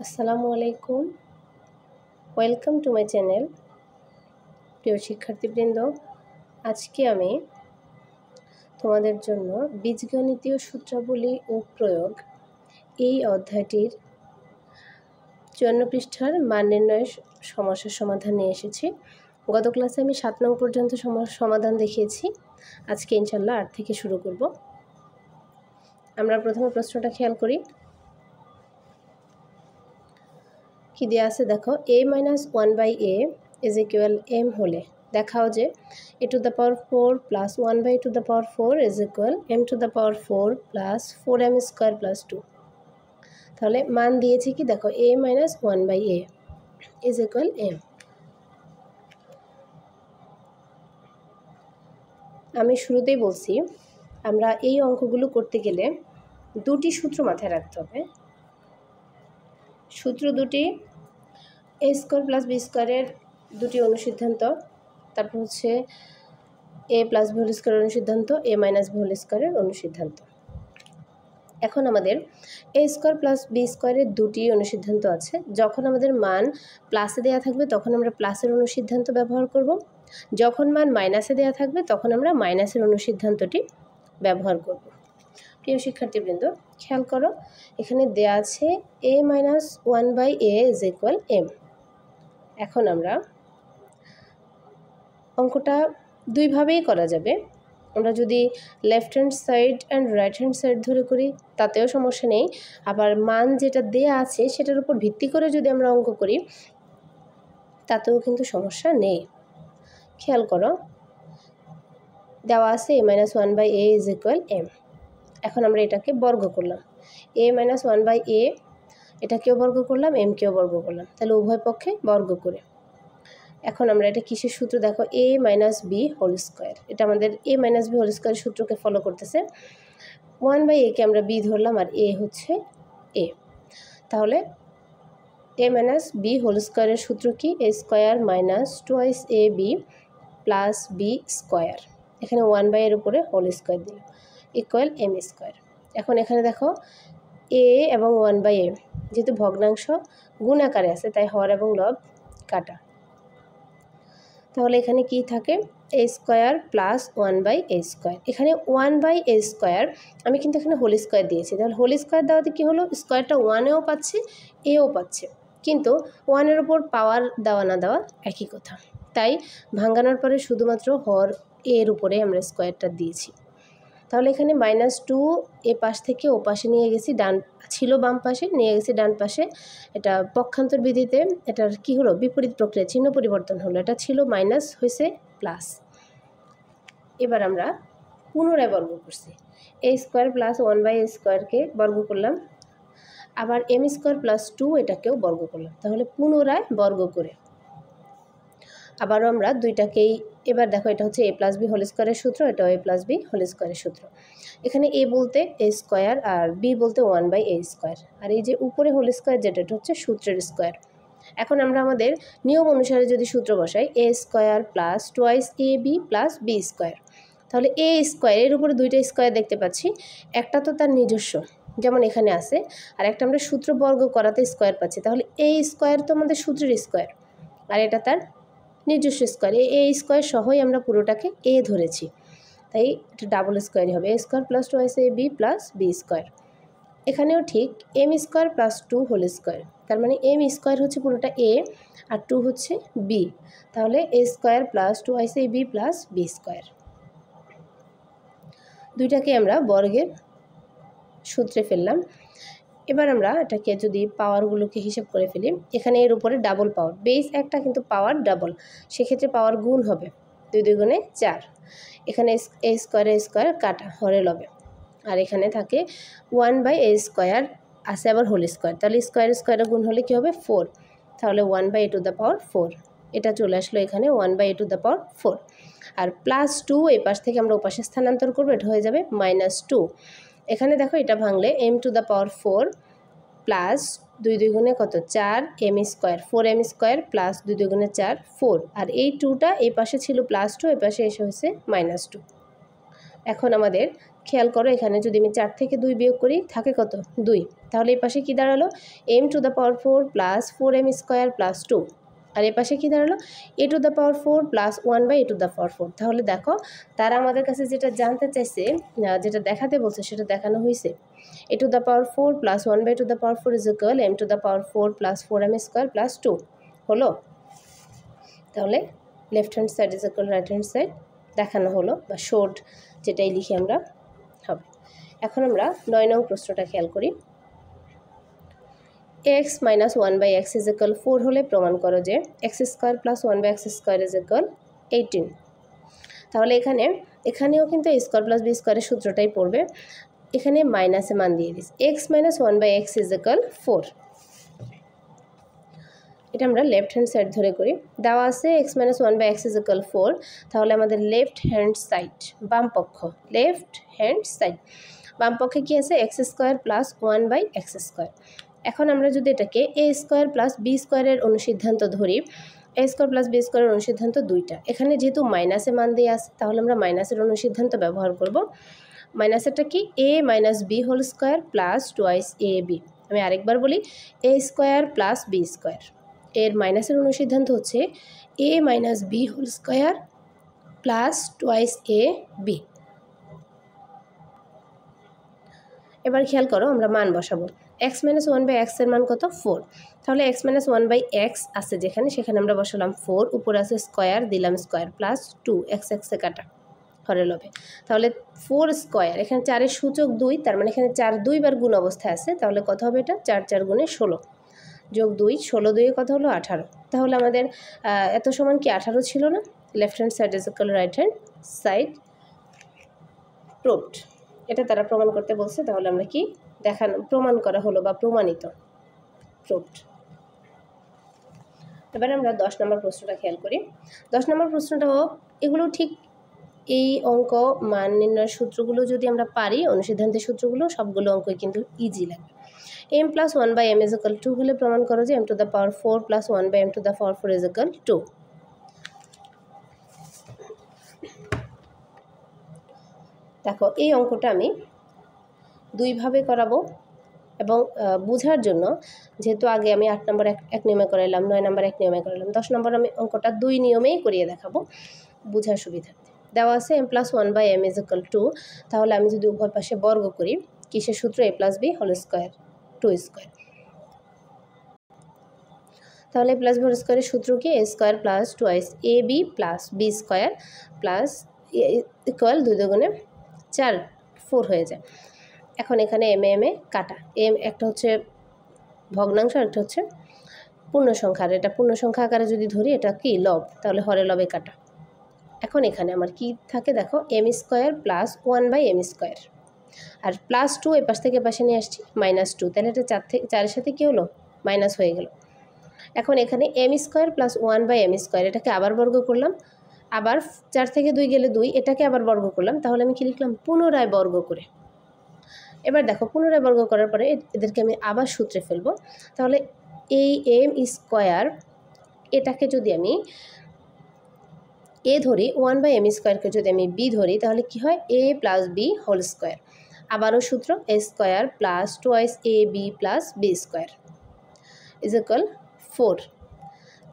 আসসালামু আলাইকুম। Welcome to my channel. প্রিয় শিক্ষার্থীবৃন্দ, আজকে আমি তোমাদের জন্য বীজগণিতীয় সূত্রাবলী ও প্রয়োগ এই অধ্যায়টির 54 পৃষ্ঠার মান নির্ণয়ের সমস্যার সমাধান নিয়ে এসেছি। গত ক্লাসে আমি 7 নং পর্যন্ত সমাধান দেখিয়েছি। আজকে ইনশাল্লাহ 8 থেকে শুরু করব। আমরা প্রথমে প্রশ্নটা খেয়াল করি। কি দেওয়া আছে দেখো, a-1/a is equal m হলে দেখাও যে a to the power 4 plus 1/a to the power 4 is equal m to the power 4 plus 4m square plus 2। তাহলে মান দিয়েছি কি দেখো, a-1/a is equal m। আমি শুরুতেই বলছি, আমরা এই অঙ্কগুলো করতে গেলে দুটি সূত্র মাথায় রাখতে হবে। সূত্র দুটি a স্কোয়ার প্লাস b স্কোয়ারের দুটি অনুসিদ্ধান্ত, তারপর হচ্ছে a প্লাস b হোল স্কোয়ারের অনুসিদ্ধান্ত, a মাইনাস b হোল স্কোয়ারের অনুসিদ্ধান্ত। এখন আমাদের a স্কোয়ার প্লাস b স্কোয়ারের দুটি অনুসিদ্ধান্ত আছে। যখন আমাদের মান প্লাসে দেওয়া থাকবে তখন আমরা প্লাসের অনুসিদ্ধান্ত ব্যবহার করব, যখন মান মাইনাসে দেওয়া থাকবে তখন আমরা মাইনাসের অনুসিদ্ধান্তটি ব্যবহার করব। প্রিয় শিক্ষার্থীবৃন্দ, খেয়াল করো, এখানে দেওয়া আছে a-1/a is equal m। এখন আমরা অঙ্কটা দুইভাবেই করা যাবে। আমরা যদি left hand side and right hand side ধরে করি তাতেও সমস্যা নেই, আবার মান যেটা দেয়া আছে সেটার উপর ভিত্তি করে যদি আমরা অঙ্ক করি তাতেও কিন্তু সমস্যা নেই। খেয়াল করো, দেওয়া আছে a-1/a is equal m। এখন আমরা এটাকে বর্গ করলাম, a-1/a এটাকেও বর্গ করলাম, m-কেও বর্গ করলাম, তাহলে উভয় পক্ষে বর্গ করে এখন আমরা এটা কিসের সূত্র দেখো, a minus B whole square. এটা আমাদের a minus B whole square সূত্রকে ফলো করতেছে। 1/a কে আমরা b ধরলাম আর a হচ্ছে a। তাহলে a মাইনাস বি হোল স্কোয়ারের সূত্র কি, a square minus twice a b plus B square, এখানে 1/a এর উপরে হোল স্কোয়ার দিল ইকুয়াল m স্কোয়ার। এখন এখানে দেখো a এবং 1/a যেহেতু ভগ্নাংশ গুণ আকারে আছে তাই হর এবং লব কাটা, তাহলে এখানে কি থাকে, a square plus 1/a square. এখানে 1/a স্কোয়ার আমি কিন্তু এখানে হোল স্কোয়ার দিয়েছি, তাহলে হোল স্কোয়ার দেওয়াতে কী হলো, স্কোয়ারটা 1-এও পাচ্ছে এও পাচ্ছে, কিন্তু 1-এর ওপর পাওয়ার দেওয়া না দেওয়া একই কথা, তাই ভাঙানোর পরে শুধুমাত্র হর এর উপরে আমরা স্কোয়ারটা দিয়েছি। তাহলে এখানে -2 এ পাশ থেকে ও পাশে নিয়ে গেছি, ডান ছিল বাম পাশে নিয়ে গেছি ডান পাশে। এটা পক্ষান্তর বিধিতে এটার কি হলো, বিপরীত প্রক্রিয়া, চিহ্ন পরিবর্তন হলো, এটা ছিল মাইনাস হয়েছে প্লাস। এবার আমরা পুনরায় বর্গ করছি, a স্কোয়ার প্লাস 1/a স্কোয়ারকে বর্গ করলাম, আবার m স্কোয়ার প্লাস 2 এটাকেও বর্গ করলাম, তাহলে পুনরায় বর্গ করে আবারও আমরা দুইটাকেই, এবার দেখো এটা হচ্ছে a প্লাস বি হোল স্কোয়ারের সূত্র, এটাও a প্লাস বি হোল স্কোয়ারের সূত্র। এখানে a বলতে a স্কোয়ার আর b বলতে 1/a স্কোয়ার, আর এই যে উপরে হোল স্কোয়ার যেটা এটা হচ্ছে সূত্রের স্কোয়ার। এখন আমরা আমাদের নিয়ম অনুসারে যদি সূত্র বসাই, a square plus twice a b plus b square, তাহলে a স্কোয়ার এর উপরে দুইটা স্কোয়ার দেখতে পাচ্ছি, একটা তো তার নিজস্ব যেমন এখানে আছে, আর একটা আমরা সূত্র বর্গ করাতে স্কোয়ার পাচ্ছি, তাহলে a স্কোয়ার তো আমাদের সূত্রের স্কোয়ার আর এটা তার নিজস্ব স্কোয়ার, a স্কোয়ার সহই আমরা পুরোটাকে a ধরেছি, তাই এটা ডাবল স্কোয়ারই হবে, a square plus twice a b plus b square. এখানেও ঠিক m square plus 2 whole square, তার মানে m স্কোয়ার হচ্ছে পুরোটা a আর 2 হচ্ছে b, তাহলে a square plus twice a b plus b square. দুইটাকে আমরা বর্গের সূত্রে ফেললাম। এবার আমরা এটাকে যদি পাওয়ারগুলোকে হিসাব করে ফেলি, এখানে এর উপরে ডাবল পাওয়ার, বেস একটা কিন্তু পাওয়ার ডাবল, সেক্ষেত্রে পাওয়ার গুণ হবে, 2 2 গুণে 4। এখানে a স্কোয়ার কাটা হরে লবে, আর এখানে থাকে 1/a স্কোয়ার আছে আবার হোল স্কোয়ার, তাহলে স্কোয়ার গুণ হলে কী হবে 4, তাহলে 1/a টু দ্য পাওয়ার 4 এটা চলে আসলো এখানে 1/a টু দ্য পাওয়ার 4। আর প্লাস 2 এই পাশ থেকে আমরা ওপাশে স্থানান্তর করবো, এটা হয়ে যাবে -2। এখানে দেখো এটা ভাঙলে m two the power 4 plus 2 2 গুণে কত 4 m square, 4m square plus 2 2 গুণে 4 4, আর এই 2টা এই পাশে ছিল +2 এই পাশে এসে হয়েছে -2। এখন আমাদের খেয়াল করো এখানে যদি আমি 4 থেকে 2 বিয়োগ করি থাকে কত 2, তাহলে এই পাশে কি দাঁড়ালো m two the power 4 plus 4m square plus 2, আর এই পাশে কি দাঁড়ালো a two the power 4 plus 1/a to the power 4। তাহলে দেখো তারা আমাদের কাছে যেটা জানতে চাইছে, যেটা দেখাতে বলছে সেটা দেখানো হয়েছে। a two the power 4 plus 1/a to the power 4 is equal m two the power 4 plus 4m square plus 2 হলো। তাহলে left hand side is equal right hand side দেখানো হলো, বা শর্ট যেটাই লিখি আমরা হবে। এখন আমরা 9 নং প্রশ্নটা খেয়াল করি। x minus 1/x is equal 4 হলে প্রমাণ করো যে x square plus 1/x square is equal 18। তাহলে এখানেও কিন্তু a স্কোয়ার প্লাস b স্কোয়ারের সূত্রটাই পড়বে, এখানে মাইনাসে মান দিয়ে this x minus 1/x is equal 4। এটা আমরা লেফট হ্যান্ড সাইড ধরে করি। দেওয়া আছে x minus 1/x is equal 4, তাহলে আমাদের লেফট হ্যান্ড সাইড বাম পক্ষ, লেফট হ্যান্ড সাইড বাম পক্ষে কী আছে x square plus 1/x square. এখন আমরা যদি এটাকে a স্কোয়ার প্লাস b স্কোয়ারের অনুসিদ্ধান্ত ধরি, a স্কোয়ার প্লাস b স্কোয়ারের অনুসিদ্ধান্ত দুইটা, এখানে যেহেতু মাইনাসে মান দিয়ে আছে তাহলে আমরা মাইনাসের অনুসিদ্ধান্ত ব্যবহার করব। মাইনাসেরটা কি a minus b whole square plus 2ab। আমি আরেকবার বলি a square plus b square, এর মাইনাসের অনুসিদ্ধান্ত হচ্ছে a minus b whole square plus 2ab। এবার খেয়াল করো আমরা মান বসাবো। x মাইনাস 1/x এর মান কত 4, তাহলে x মাইনাস 1/x আছে যেখানে সেখানে আমরা বসালাম 4, উপরে আছে স্কোয়ার দিলাম স্কোয়ার প্লাস 2 x এ কাটা হরে লবে, তাহলে 4 স্কোয়ার, এখানে 4-এর সূচক 2, তার মানে এখানে 4 2বার গুণ অবস্থায় আছে, তাহলে কত হবে এটা 4 4 গুণে 16 যোগ 2 16 2 কত হলো 18। তাহলে আমাদের এত সমান কি 18 ছিল না? Left hand side is equal right hand side proved. এটা তারা প্রমাণ করতে বলছে, তাহলে আমরা কি দেখানো প্রমাণ করা হলো বা প্রমাণিত প্রুভড। এবার আমরা 10 নম্বর প্রশ্নটা খেয়াল করি। 10 নম্বর প্রশ্নটাও এগুলো ঠিক এই অঙ্ক মান নির্ণয়ের সূত্রগুলো যদি আমরা পারি, অনুসিদ্ধান্তের সূত্রগুলো সবগুলো অঙ্কই কিন্তু ইজি লাগবে। m plus 1/m is equal 2 হলে প্রমাণ করো যে m two the power 4 plus 1/m two the power 4 is equal 2। দেখো এই অঙ্কটা আমি দুইভাবে করাবো, এবং বোঝার জন্য যেহেতু আগে আমি 8 নম্বর এক নিয়মে করাইলাম, 9 নম্বর এক নিয়মে করাইলাম, 10 নম্বর আমি অঙ্কটা 2 নিয়মেই করিয়ে দেখাবো বোঝার সুবিধার্থে। দেওয়া আছে m plus 1/m is equal 2, তাহলে আমি যদি উভয় পাশে বর্গ করি, কিসের সূত্র a plus b whole square 2 square, তাহলে প্লাস b হোল স্কোয়ারের সূত্র কি a square plus 2ab plus b square plus equal 2 দুগুণে 4 4 হয়ে যায়। এখন এখানে এম এ কাটা, এম একটা হচ্ছে ভগ্নাংশ আর একটা হচ্ছে পূর্ণ সংখ্যা, আর এটা পূর্ণ সংখ্যা আকারে যদি ধরি এটা কি লব, তাহলে হরে লবে কাটা। এখন এখানে আমার কি থাকে দেখো m square plus 1/m square, আর প্লাস 2 এ পাশ থেকে পাশে নিয়ে আসছি মাইনাস 2, তাহলে এটা 4-এর সাথে কী হলো মাইনাস হয়ে গেল। এখন এখানে m square plus 1/m square, এটাকে আবার বর্গ করলাম, আবার 4 থেকে 2 গেলে 2, এটাকে আবার বর্গ করলাম, তাহলে আমি কি লিখলাম পুনরায় বর্গ করে। এবার দেখো পুনরায় বর্গ করার পরে এদেরকে আমি আবার সূত্রে ফেলবো, তাহলে এই m স্কোয়ার এটাকে যদি আমি a ধরি, 1/m স্কোয়ারকে যদি আমি b ধরি, তাহলে কি হয় a plus b whole square, আবারও সূত্র a square plus 2ab plus b square is equal 4।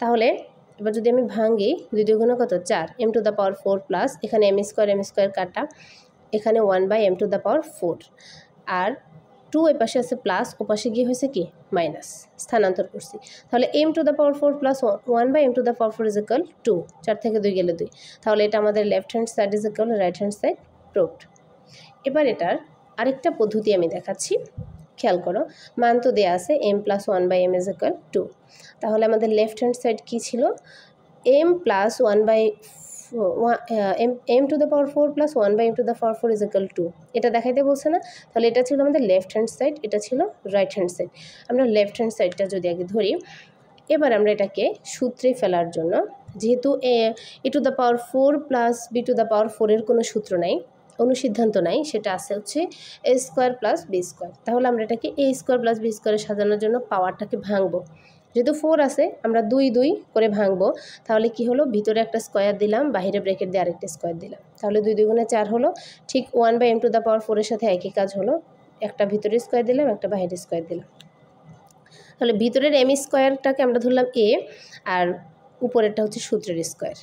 তাহলে এবার যদি আমি ভাঙি 2 দুগুণে কত 4, m two the power 4 plus এখানে m স্কোয়ার কাটা, এখানে 1/m টু দ্য পাওয়ার 4, আর 2 এ পাশে আছে প্লাস, ও পাশে গিয়ে হয়েছে কি মাইনাস, স্থানান্তর করছি, তাহলে m two the power 4 plus 1/m two the power 4 is equal 2, 4 থেকে 2 গেলে 2, তাহলে এটা আমাদের left hand side is equal right hand side proved. এবার এটার আরেকটা পদ্ধতি আমি দেখাচ্ছি, খেয়াল করো মান তো দেওয়া আছে m plus 1/m is equal 2, তাহলে আমাদের লেফট হ্যান্ড সাইড কী ছিল m plus 1/m two the power 4 plus 1/m two the power 4 is equal 2, এটা দেখাইতে বলছে না, তাহলে এটা ছিল আমাদের লেফট হ্যান্ড সাইড, এটা ছিল রাইট হ্যান্ড সাইড। আমরা লেফট হ্যান্ড সাইডটা যদি আগে ধরি, এবার আমরা এটাকে সূত্রে ফেলার জন্য, যেহেতু a two the power 4 plus b two the power 4 এর কোনো সূত্র নাই, অনুসিদ্ধান্ত নাই, সেটা আছে হচ্ছে a square plus b square, তাহলে আমরা এটাকে a স্কোয়ার প্লাস b স্কোয়ারে সাজানোর জন্য পাওয়ারটাকে ভাঙবো, যেহেতু 4 আছে আমরা 2 2 করে ভাঙবো, তাহলে কি হলো, ভিতরে একটা স্কোয়ার দিলাম, বাইরে ব্র্যাকেট দিয়ে আরেকটা স্কোয়ার দিলাম, তাহলে 2 2 গুণে 4 হলো। ঠিক 1/m⁴ এর সাথে একই কাজ হলো, একটা ভিতরে স্কোয়ার দিলাম, একটা বাইরে স্কোয়ার দিলাম। তাহলে ভিতরের m স্কোয়ারটাকে আমরা ধরলাম a, আর উপরেরটা হচ্ছে সূত্রের স্কোয়ার,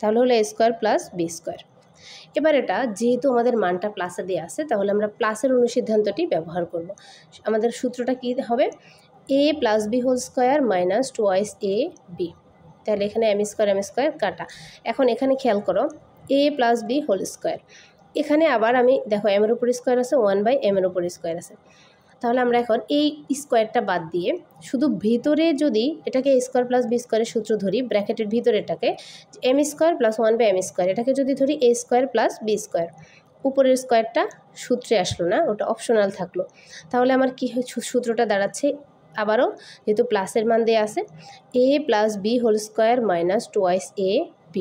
তাহলে হলো a square plus B square. এবার এটা যেহেতু আমাদের মানটা প্লাসে দিয়ে আছে, তাহলে আমরা প্লাসের অনুসিদ্ধান্তটি ব্যবহার করব। আমাদের সূত্রটা কী হবে, a plus B whole square minus 2 a b। তাহলে এখানে m স্কোয়ার কাটা। এখন এখানে খেয়াল করো, a plus B whole square, এখানে আবার আমি দেখো m এর উপর স্কোয়ার আছে, 1/m এর উপর স্কোয়ার আছে, তাহলে আমরা এখন এই স্কোয়ারটা বাদ দিয়ে শুধু ভিতরে যদি এটাকে a স্কোয়ার প্লাস বি স্কোয়ারের সূত্র ধরি, ব্র্যাকেটের ভিতরেটাকে m square plus 1/m square, এটাকে যদি ধরি a square plus B square, উপরের স্কোয়ারটা সূত্রে আসলো না, ওটা অপশনাল থাকলো। তাহলে আমার কি সূত্রটা দাঁড়াচ্ছে, আবারও যেহেতু প্লাসের মান দেওয়া আছে, a plus B whole square minus 2 a b।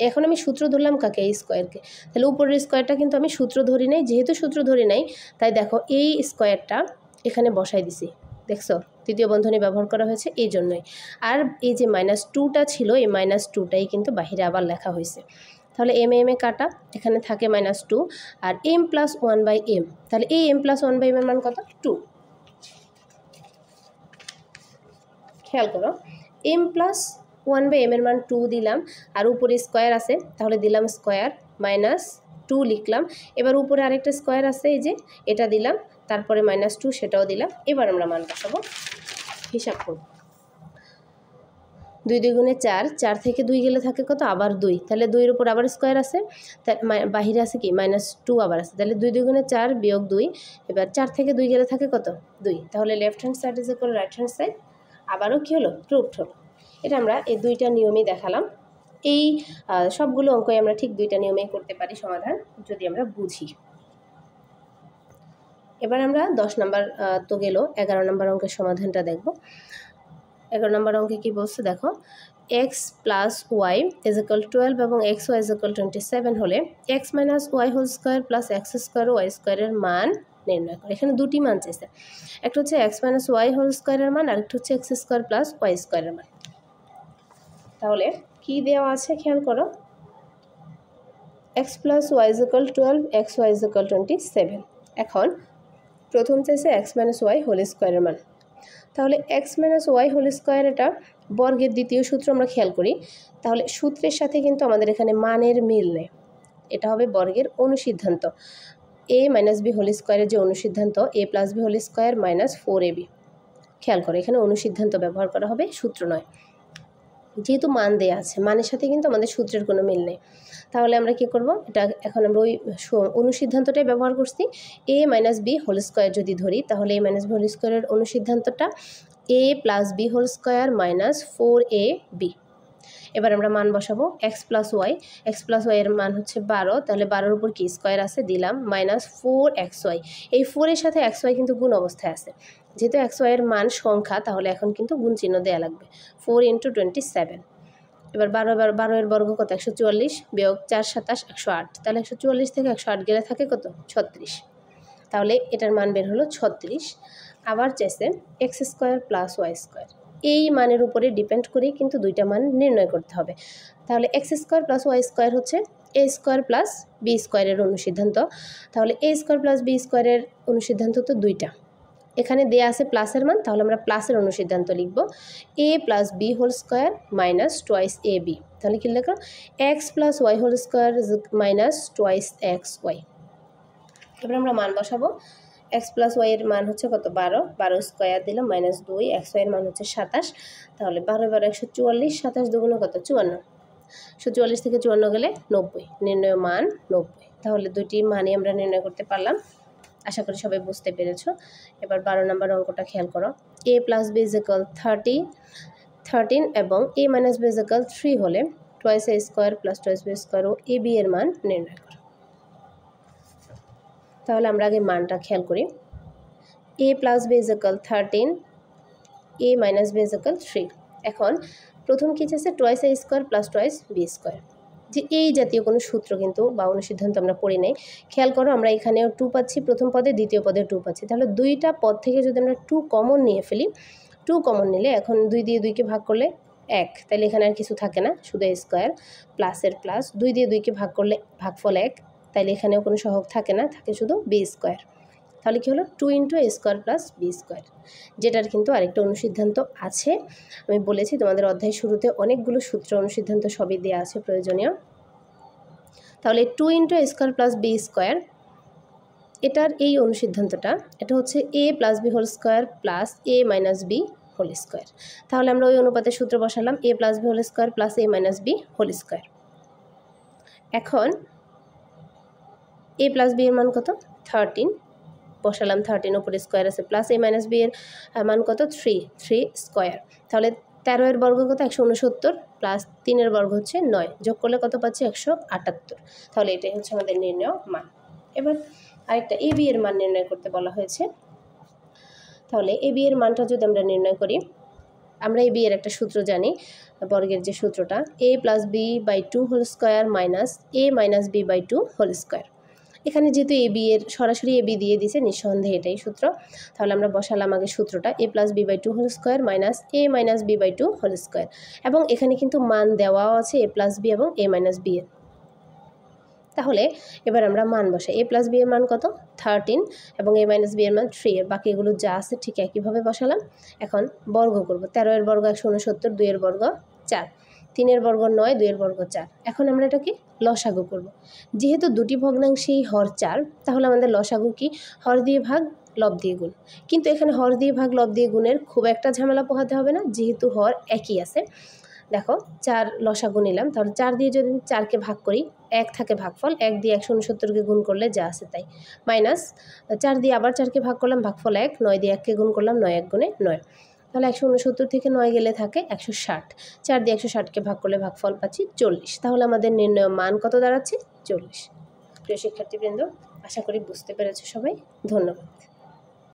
এখন আমি সূত্র ধরলাম কাকে, এই স্কোয়ারকে, তাহলে উপরের স্কোয়ারটা কিন্তু আমি সূত্র ধরি নাই, যেহেতু সূত্র ধরি নাই তাই দেখো এই স্কোয়ারটা এখানে বসাই দিছি, দেখছো তৃতীয় বন্ধনী ব্যবহার করা হয়েছে এই জন্যই। আর এই যে -2টা ছিল, এই -2টাই কিন্তু বাহিরে আবার লেখা হয়েছে, তাহলে m এ কাটা, এখানে থাকে -2 আর m প্লাস 1/m, তাহলে এই m প্লাস 1/m এর মান কত, 2। খেয়াল করো, m প্লাস 1/m এর মান 2 দিলাম, আর উপরে স্কোয়ার আছে তাহলে দিলাম স্কোয়ার, -2 লিখলাম। এবার উপরে আরেকটা স্কোয়ার আছে, এই যে এটা দিলাম, তারপরে -2 সেটাও দিলাম। এবার আমরা মান বসাবো, হিসাব করব। 2 2 গুণে 4, 4 থেকে 2 গেলে থাকে কত, আবার 2, তাহলে 2 এর উপর আবার স্কোয়ার আছে, বাহিরে আছে কি -2 আবার আছে, তাহলে 2 2 গুণে 4 বিয়োগ 2, এবার 4 থেকে 2 গেলে থাকে কত, 2, তাহলে left hand side is equal right hand side. আবারও কী হলো, প্রুফড হলো। এটা আমরা এই 2টা নিয়মই দেখালাম। এই সবগুলো অঙ্কই আমরা ঠিক 2টা নিয়মেই করতে পারি সমাধান, যদি আমরা বুঝি। এবার আমরা 10 নম্বর তো গেল, 11 নম্বর অঙ্কের সমাধানটা দেখব। 11 নম্বর অঙ্কে কী বলছে দেখো, x plus y is equal 12 এবং এক্স ওয়াই ইজ ইকুয়াল 27 হলে x minus y whole square plus x square y স্কোয়ারের মান নির্ণয় করে। এখানে দুটি মান চেয়েছে, একটা হচ্ছে x মাইনাস ওয়াই হোল স্কোয়ারের মান, আর একটা হচ্ছে এক্স স্কোয়ার প্লাস ওয়াই স্কোয়ারের মান। তাহলে কি দেওয়া আছে খেয়াল করো, x plus y is equal 12, x y is equal 27। এখন প্রথম চাইছে x মাইনাস ওয়াই হোল স্কোয়ারের মান, তাহলে x minus y whole square, এটা বর্গের দ্বিতীয় সূত্র আমরা খেয়াল করি, তাহলে সূত্রের সাথে কিন্তু আমাদের এখানে মানের মিল নেই, এটা হবে বর্গের অনুসিদ্ধান্ত। a মাইনাস বি হোল স্কোয়ারের যে অনুসিদ্ধান্ত a plus B whole square minus 4ab, খেয়াল করো এখানে অনুসিদ্ধান্ত ব্যবহার করা হবে, সূত্র নয়। যেহেতু মান দেয়া আছে, মানের সাথে কিন্তু আমাদের সূত্রের কোনো মিল নেই, তাহলে আমরা কি করব, এটা এখন আমরা ওই অনুসিদ্ধান্তটাই ব্যবহার করছি। a minus B whole square যদি ধরি, তাহলে a মাইনাস বি হোল স্কোয়ারের অনুসিদ্ধান্তটা a plus B whole square minus 4ab। এবার আমরা মান বসাবো, এক্স প্লাস ওয়াই এর মান হচ্ছে 12, তাহলে 12-এর উপর কি স্কোয়ার আছে দিলাম, মাইনাস 4xy, এই 4-এর সাথে xy কিন্তু গুণ অবস্থায় আছে, যেহেতু xy এর মান সংখ্যা, তাহলে এখন কিন্তু গুণ চিহ্ন দেওয়া লাগবে, 4 × 27। এবার 12 এর বর্গ কত, 144 বিয়োগ 4 27 108, তাহলে 144 থেকে 108 গেলে থাকে কত, 36, তাহলে এটার মান বের হলো 36। আবার চাইছে x square plus y square, এই মানের উপরে ডিপেন্ড করেই কিন্তু দুইটা মান নির্ণয় করতে হবে। তাহলে x square plus y square হচ্ছে এ স্কোয়ার প্লাস বি স্কোয়ারের অনুসিদ্ধান্ত, তাহলে এ স্কোয়ার প্লাস বি স্কোয়ারের অনুসিদ্ধান্ত তো দুইটা, এখানে দেয়া আছে প্লাসের মান, তাহলে আমরা প্লাসের অনুসিদ্ধান্ত লিখব, a plus B whole square minus 2ab, তাহলে কি লেখা, x plus y whole square minus 2xy। এবার আমরা মান বসাবো, এক্স প্লাস ওয়াই এর মান হচ্ছে কত, 12 স্কোয়ার দিলাম মাইনাস 2, এক্স ওয়াই এর মান হচ্ছে 27, তাহলে 12 144, 27 দুগুণে কত, 54, 144 থেকে 54 গেলে 90, নির্ণয় মান 90। তাহলে দুটি মানই আমরা নির্ণয় করতে পারলাম, আশা করি সবাই বুঝতে পেরেছ। এবার 12 নম্বর অঙ্কটা খেয়াল করো, a plus B is equal 13 এবং a minus B is equal 3 হলে 2a square plus 2b square ও ab এর মান নির্ণয় করো। তাহলে আমরা আগে মানটা খেয়াল করি, a plus B is equal 13, a minus B is equal 3। এখন প্রথম কী চাইছে, 2a square plus 2b square, যে এই জাতীয় কোনো সূত্র কিন্তু বা অনুসিদ্ধান্ত আমরা পড়ি নাই। খেয়াল করো আমরা এখানেও 2 পাচ্ছি প্রথম পদে, দ্বিতীয় পদে 2 পাচ্ছি, তাহলে দুইটা পদ থেকে যদি আমরা 2 কমন নিয়ে ফেলি, 2 টু কমন নিলে এখন 2 দিয়ে 2কে ভাগ করলে 1, তাহলে এখানে আর কিছু থাকে না, শুধু a স্কোয়ার প্লাসের প্লাস 2 দিয়ে 2কে ভাগ করলে ভাগফল 1, তাইলে এখানেও কোনো সহগ থাকে না, থাকে শুধু b স্কোয়ার। তাহলে কি হলো 2 × a square plus b square, যেটার কিন্তু আরেকটা অনুসিদ্ধান্ত আছে। আমি বলেছি তোমাদের অধ্যায় শুরুতে অনেকগুলো সূত্র অনুসিদ্ধান্ত সবই দেওয়া আছে প্রয়োজনীয়। তাহলে 2 × a square plus b square, এটার এই অনুসিদ্ধান্তটা এটা হচ্ছে a plus b whole square plus a minus b whole square. তাহলে আমরা ওই অনুপাতের সূত্র বসালাম a plus b whole square plus a minus b whole square. এখন a প্লাস b এর মান কত 13, বসালাম 13 উপরে স্কোয়ার আছে, প্লাস a মাইনাস b এর মান কত 3 স্কোয়ার। তাহলে 13 এর বর্গ কত 169 প্লাস 3 এর বর্গ হচ্ছে 9, যোগ করলে কত পাচ্ছি 178। তাহলে এটাই হচ্ছে আমাদের নির্ণয় মান। এবার আরেকটা a b এর মান নির্ণয় করতে বলা হয়েছে। তাহলে a b এর মানটা যদি আমরা নির্ণয় করি, আমরা a b এর একটা সূত্র জানি, বর্গের যে সূত্রটা a plus b by 2 whole square minus a minus b by 2 whole square. এখানে যেহেতু a b এর সরাসরি a b দিয়ে দিয়েছে, নিঃসন্দেহে এটাই সূত্র। তাহলে আমরা বসালাম আগে সূত্রটা a plus b by 2 whole square minus a minus b by 2 whole square, এবং এখানে কিন্তু মান দেওয়াও আছে a প্লাস b এবং a মাইনাস b এর। তাহলে এবার আমরা মান বসাই, a প্লাস b এর মান কত 13 এবং a মাইনাস b এর মান 3, এর বাকিগুলো যা আছে ঠিক একইভাবে বসালাম। এখন বর্গ করব, 13 এর বর্গ 169, 2 এর বর্গ 4, 3 এর বর্গ 9, 2 এর বর্গ 4। এখন আমরা এটাকে লসাগু করব। যেহেতু দুটি ভগ্নাংশেই হর 4, তাহলে আমাদের লসাগু কি হর দিয়ে ভাগ লব দিয়ে গুণ। কিন্তু এখানে হর দিয়ে ভাগ লব দিয়ে গুণের খুব একটা ঝামেলা পোহাতে হবে না, যেহেতু হর একই আছে। দেখো 4 লসাগু নিলাম, তাহলে 4 দিয়ে যদি 4কে ভাগ করি 1 থাকে ভাগফল, 1 দিয়ে 169কে গুণ করলে যা আছে তাই, মাইনাস 4 দিয়ে আবার 4কে ভাগ করলাম ভাগফল 1, 9 দিয়ে 1কে গুণ করলাম 9 1 গুণে 9, তাহলে 169 থেকে 9 গেলে থাকে 160, 4 দিয়ে 160কে ভাগ করলে ভাগফল পাচ্ছি 40। তাহলে আমাদের নির্ণয় মান কত দাঁড়াচ্ছে 40। প্রিয় শিক্ষার্থীবৃন্দ, আশা করি বুঝতে পেরেছো সবাই, ধন্যবাদ।